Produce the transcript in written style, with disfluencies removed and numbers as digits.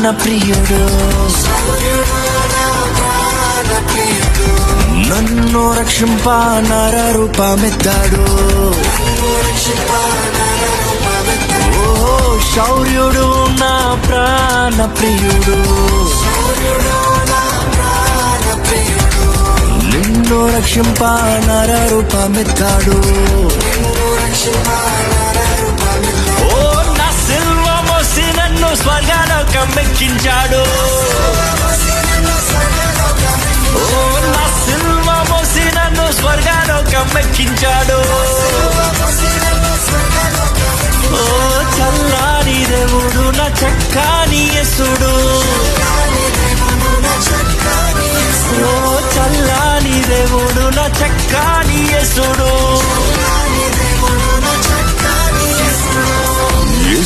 ప్రాణ ప్రియుడు, నన్ను రక్షింప నర రూపమెత్తాడు. ఓ శౌర్యుడు నా ప్రాణ ప్రియుడు, నిన్ను రక్షింప నర రూపమెత్తాడు. ఓ నా సిల్వ మోసి నన్ను స్వర్గలోకం ఎక్కించాడు. ఓ నా సిల్వ మోసి నన్ను స్వర్గలోకం ఎక్కించాడు. ఓ చల్లాని దేవుడు నా చక్కని యేసుడు, ఓ చల్లాని దేవుడు నా చక్కని యేసుడు.